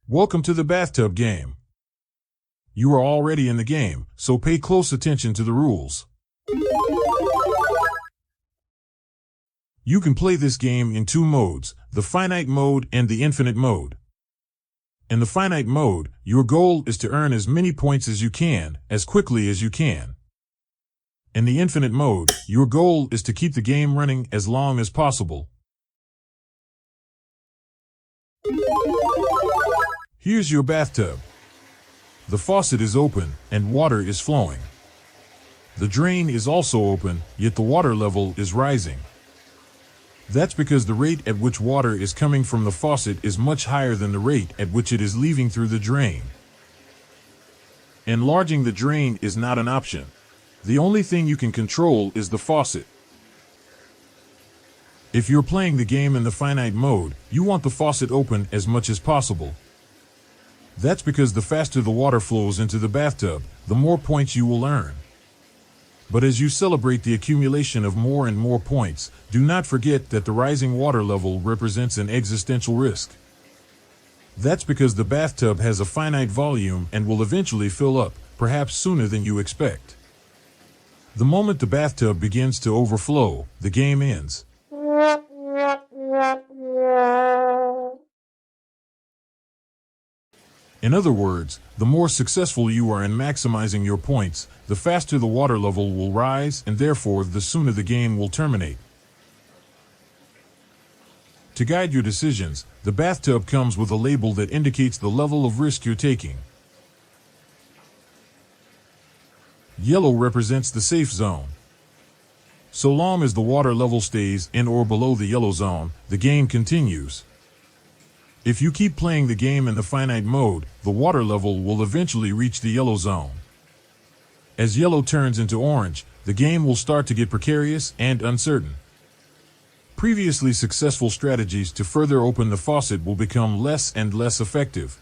Welcome to the Bathtub Game. You are already in the game, so pay close attention to the rules. You can play this game in two modes, the finite mode and the infinite mode. In the finite mode, your goal is to earn as many points as you can, as quickly as you can. In the infinite mode, your goal is to keep the game running as long as possible. Here's your bathtub. The faucet is open, and water is flowing. The drain is also open, yet the water level is rising. That's because the rate at which water is coming from the faucet is much higher than the rate at which it is leaving through the drain. Enlarging the drain is not an option. The only thing you can control is the faucet. If you're playing the game in the finite mode, you want the faucet open as much as possible. That's because the faster the water flows into the bathtub, the more points you will earn. But as you celebrate the accumulation of more and more points, do not forget that the rising water level represents an existential risk. That's because the bathtub has a finite volume and will eventually fill up, perhaps sooner than you expect. The moment the bathtub begins to overflow, the game ends. In other words, the more successful you are in maximizing your points, the faster the water level will rise and therefore the sooner the game will terminate. To guide your decisions, the bathtub comes with a label that indicates the level of risk you're taking. Yellow represents the safe zone. So long as the water level stays in or below the yellow zone, the game continues. If you keep playing the game in the finite mode, the water level will eventually reach the yellow zone. As yellow turns into orange, the game will start to get precarious and uncertain. Previously successful strategies to further open the faucet will become less and less effective.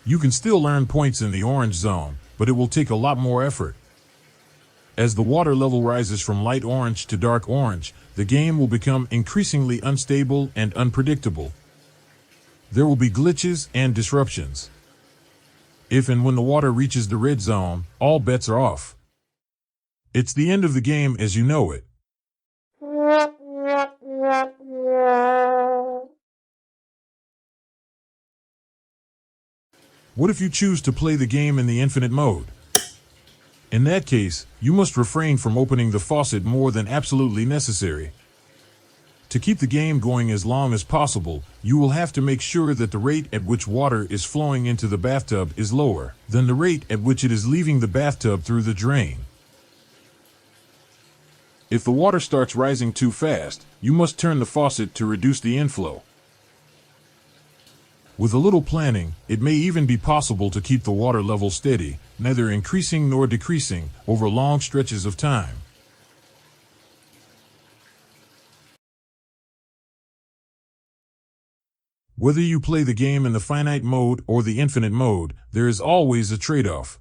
You can still earn points in the orange zone, but it will take a lot more effort. As the water level rises from light orange to dark orange, the game will become increasingly unstable and unpredictable. There will be glitches and disruptions. If and when the water reaches the red zone, all bets are off. It's the end of the game as you know it. What if you choose to play the game in the infinite mode? In that case, you must refrain from opening the faucet more than absolutely necessary. To keep the game going as long as possible, you will have to make sure that the rate at which water is flowing into the bathtub is lower than the rate at which it is leaving the bathtub through the drain. If the water starts rising too fast, you must turn the faucet to reduce the inflow. With a little planning, it may even be possible to keep the water level steady, neither increasing nor decreasing, over long stretches of time. Whether you play the game in the finite mode or the infinite mode, there is always a trade-off.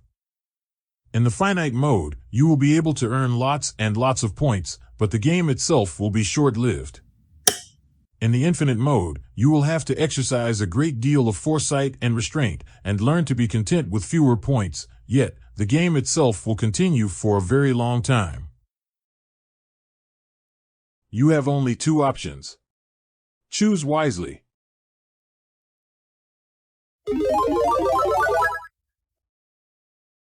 In the finite mode, you will be able to earn lots and lots of points, but the game itself will be short-lived. In the infinite mode, you will have to exercise a great deal of foresight and restraint, and learn to be content with fewer points, yet the game itself will continue for a very long time. You have only two options. Choose wisely.